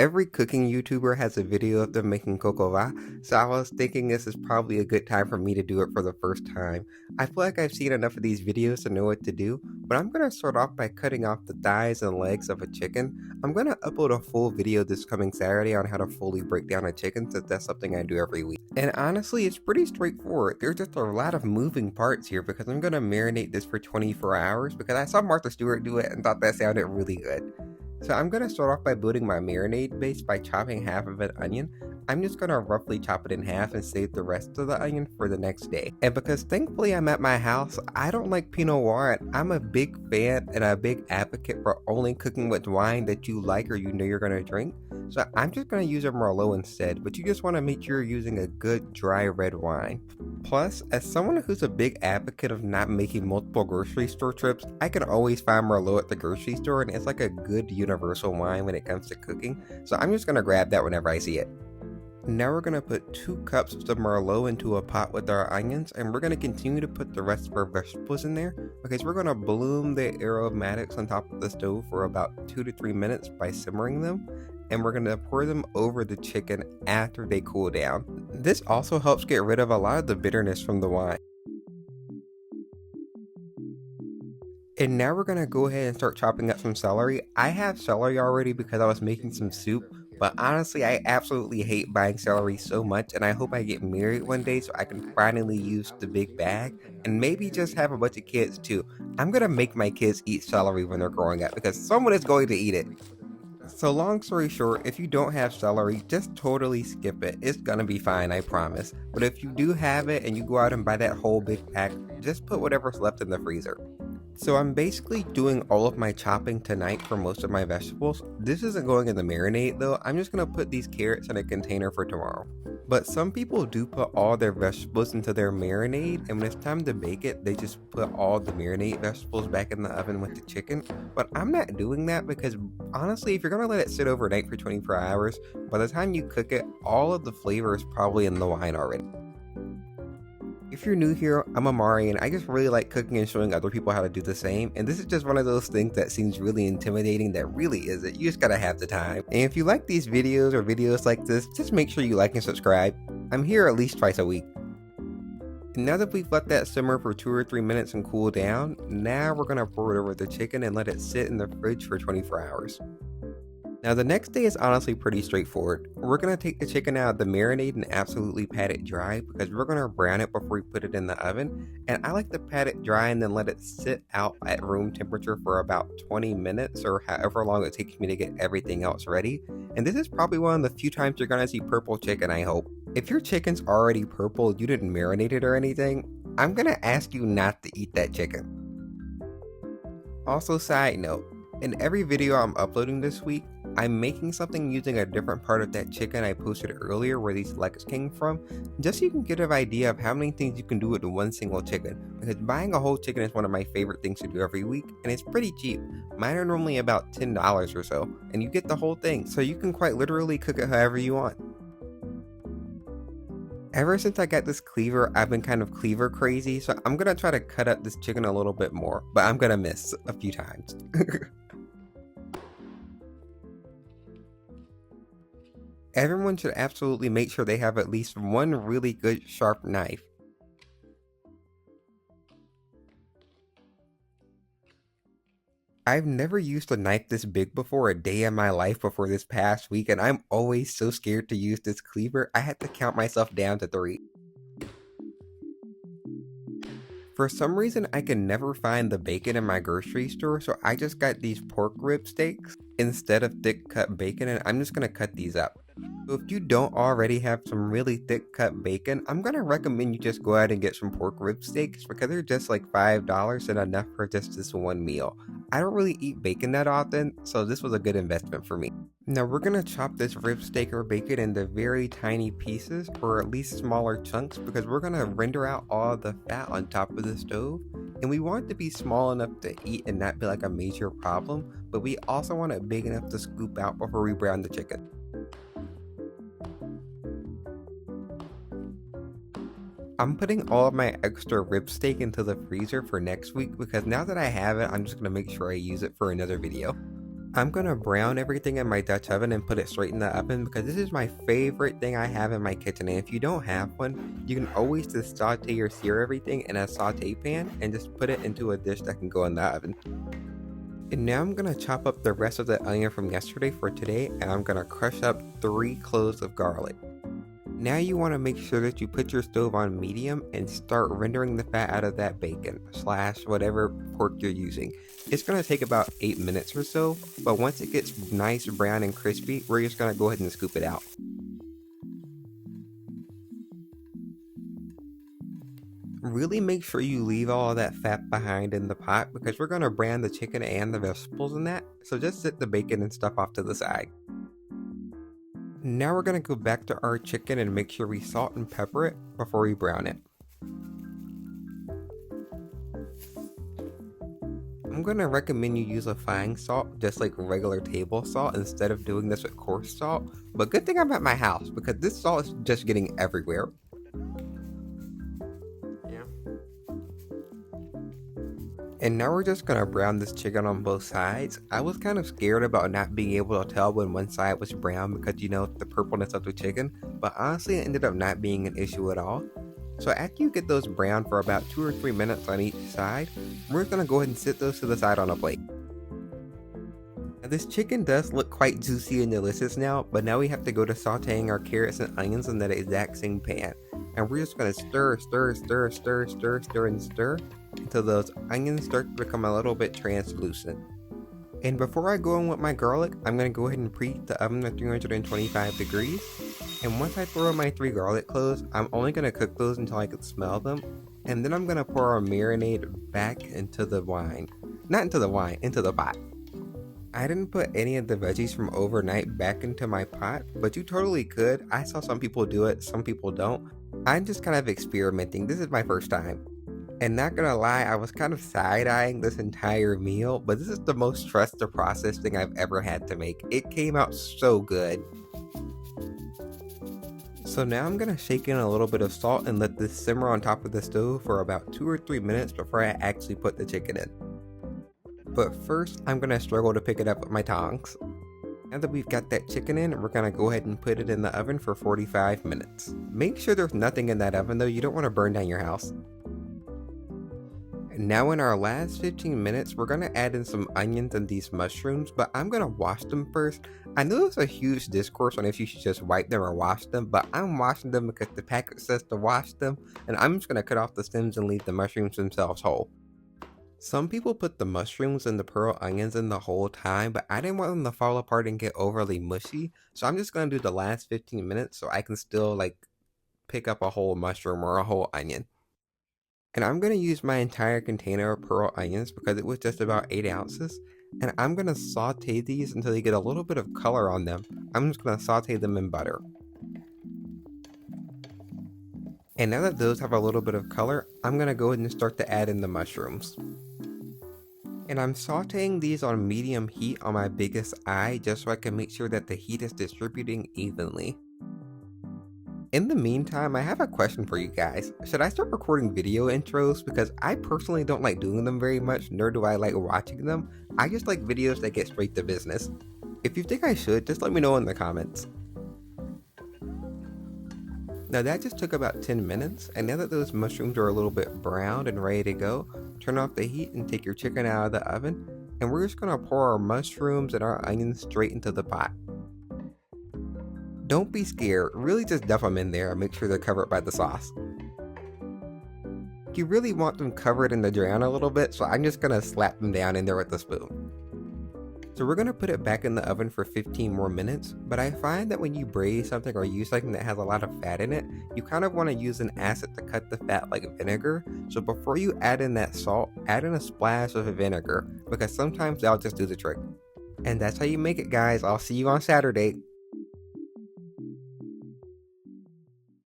Every cooking YouTuber has a video of them making coq au vin, so I was thinking this is probably a good time for me to do it for the first time. I feel like I've seen enough of these videos to know what to do, but I'm going to start off by cutting off the thighs and legs of a chicken. I'm going to upload a full video this coming Saturday on how to fully break down a chicken, since that's something I do every week. And honestly, it's pretty straightforward. There's just a lot of moving parts here because I'm going to marinate this for 24 hours because I saw Martha Stewart do it and thought that sounded really good. So I'm going to start off by building my marinade base by chopping half of an onion. I'm just going to roughly chop it in half and save the rest of the onion for the next day. And because thankfully I'm at my house, I don't like Pinot Noir. I'm a big fan and a big advocate for only cooking with wine that you like or you know you're going to drink. So I'm just going to use a Merlot instead, but you just want to make sure you're using a good dry red wine. Plus, as someone who's a big advocate of not making multiple grocery store trips, I can always find Merlot at the grocery store, and it's like a good universal wine when it comes to cooking, so I'm just going to grab that whenever I see it. Now we're going to put 2 cups of the Merlot into a pot with our onions, and we're going to continue to put the rest of our vegetables in there because we're going to bloom the aromatics on top of the stove for about 2 to 3 minutes by simmering them, and we're going to pour them over the chicken after they cool down. This also helps get rid of a lot of the bitterness from the wine. And now we're going to go ahead and start chopping up some celery. I have celery already because I was making some soup, but honestly I absolutely hate buying celery so much, and I hope I get married one day so I can finally use the big bag and maybe just have a bunch of kids too. I'm going to make my kids eat celery when they're growing up because someone is going to eat it. So long story short, if you don't have celery, just totally skip it. It's gonna be fine, I promise. But if you do have it and you go out and buy that whole big pack, just put whatever's left in the freezer. So I'm basically doing all of my chopping tonight for most of my vegetables. This isn't going in the marinade though. I'm just gonna put these carrots in a container for tomorrow. But some people do put all their vegetables into their marinade, and when it's time to bake it, they just put all the marinade vegetables back in the oven with the chicken. But I'm not doing that because honestly, if you're gonna let it sit overnight for 24 hours, by the time you cook it, all of the flavor is probably in the wine already. If you're new here, I'm Amari, and I just really like cooking and showing other people how to do the same, and this is just one of those things that seems really intimidating that really isn't. You just gotta have the time. And if you like these videos or videos like this, just make sure you like and subscribe. I'm here at least twice a week. And now that we've let that simmer for 2 or 3 minutes and cool down, now we're gonna pour it over the chicken and let it sit in the fridge for 24 hours. Now the next day is honestly pretty straightforward. We're going to take the chicken out of the marinade and absolutely pat it dry because we're going to brown it before we put it in the oven. And I like to pat it dry and then let it sit out at room temperature for about 20 minutes or however long it takes me to get everything else ready. And this is probably one of the few times you're going to see purple chicken, I hope. If your chicken's already purple, you didn't marinate it or anything, I'm going to ask you not to eat that chicken. Also, side note, in every video I'm uploading this week, I'm making something using a different part of that chicken I posted earlier where these legs came from, just so you can get an idea of how many things you can do with one single chicken, because buying a whole chicken is one of my favorite things to do every week, and it's pretty cheap. Mine are normally about $10 or so, and you get the whole thing, so you can quite literally cook it however you want. Ever since I got this cleaver, I've been kind of cleaver crazy, so I'm gonna try to cut up this chicken a little bit more, but I'm gonna miss a few times. Everyone should absolutely make sure they have at least one really good sharp knife. I've never used a knife this big before a day in my life before this past week, and I'm always so scared to use this cleaver, I had to count myself down to 3. For some reason, I can never find the bacon in my grocery store, so I just got these pork rib steaks instead of thick cut bacon, and I'm just going to cut these up. So if you don't already have some really thick cut bacon, I'm going to recommend you just go ahead and get some pork rib steaks because they're just like $5 and enough for just this one meal. I don't really eat bacon that often, so this was a good investment for me. Now we're going to chop this rib steak or bacon into very tiny pieces, or at least smaller chunks, because we're going to render out all the fat on top of the stove. And we want it to be small enough to eat and not be like a major problem, but we also want it big enough to scoop out before we brown the chicken. I'm putting all of my extra rib steak into the freezer for next week because now that I have it, I'm just going to make sure I use it for another video. I'm gonna brown everything in my Dutch oven and put it straight in the oven because this is my favorite thing I have in my kitchen. And if you don't have one, you can always just saute or sear everything in a saute pan and just put it into a dish that can go in the oven. And now I'm gonna chop up the rest of the onion from yesterday for today, and I'm gonna crush up 3 cloves of garlic. Now you want to make sure that you put your stove on medium and start rendering the fat out of that bacon / whatever pork you're using. It's going to take about 8 minutes or so, but once it gets nice brown and crispy, we're just going to go ahead and scoop it out. Really make sure you leave all of that fat behind in the pot because we're going to brown the chicken and the vegetables in that, so just set the bacon and stuff off to the side. Now we're going to go back to our chicken and make sure we salt and pepper it before we brown it. I'm going to recommend you use a fine salt, just like regular table salt, instead of doing this with coarse salt. But good thing I'm at my house because this salt is just getting everywhere. And now we're just gonna brown this chicken on both sides. I was kind of scared about not being able to tell when one side was brown because, you know, the purpleness of the chicken, but honestly it ended up not being an issue at all. So after you get those brown for about 2 or 3 minutes on each side, we're gonna go ahead and sit those to the side on a plate. Now this chicken does look quite juicy and delicious now, but now we have to go to sauteing our carrots and onions in that exact same pan. And we're just gonna stir until those onions start to become a little bit translucent. And before I go in with my garlic, I'm going to go ahead and preheat the oven to 325 degrees. And once I throw in my 3 garlic cloves, I'm only going to cook those until I can smell them. And then I'm going to pour our marinade back into the wine. Not into the wine, into the pot. I didn't put any of the veggies from overnight back into my pot, but you totally could. I saw some people do it, some people don't. I'm just kind of experimenting. This is my first time. And not gonna lie, I was kind of side-eyeing this entire meal, but this is the most trust the process thing I've ever had to make. It came out so good. So now I'm gonna shake in a little bit of salt and let this simmer on top of the stove for about 2 or 3 minutes before I actually put the chicken in. But first, I'm gonna struggle to pick it up with my tongs. Now that we've got that chicken in, we're gonna go ahead and put it in the oven for 45 minutes. Make sure there's nothing in that oven though, you don't wanna burn down your house. Now in our last 15 minutes, we're going to add in some onions and these mushrooms, but I'm going to wash them first. I know there's a huge discourse on if you should just wipe them or wash them, but I'm washing them because the package says to wash them, and I'm just going to cut off the stems and leave the mushrooms themselves whole. Some people put the mushrooms and the pearl onions in the whole time, but I didn't want them to fall apart and get overly mushy, so I'm just going to do the last 15 minutes so I can still pick up a whole mushroom or a whole onion. And I'm going to use my entire container of pearl onions because it was just about 8 ounces. And I'm going to saute these until they get a little bit of color on them. I'm just going to saute them in butter. And now that those have a little bit of color, I'm going to go ahead and start to add in the mushrooms. And I'm sauteing these on medium heat on my biggest eye just so I can make sure that the heat is distributing evenly. In the meantime, I have a question for you guys. Should I start recording video intros? Because I personally don't like doing them very much, nor do I like watching them. I just like videos that get straight to business. If you think I should, just let me know in the comments. Now that just took about 10 minutes, and now that those mushrooms are a little bit browned and ready to go, turn off the heat and take your chicken out of the oven, and we're just going to pour our mushrooms and our onions straight into the pot. Don't be scared, really just dump them in there and make sure they're covered by the sauce. You really want them covered in the drown a little bit, so I'm just going to slap them down in there with a spoon. So we're going to put it back in the oven for 15 more minutes, but I find that when you braise something or use something that has a lot of fat in it, you kind of want to use an acid to cut the fat like vinegar. So before you add in that salt, add in a splash of vinegar, because sometimes that'll just do the trick. And that's how you make it, guys. I'll see you on Saturday.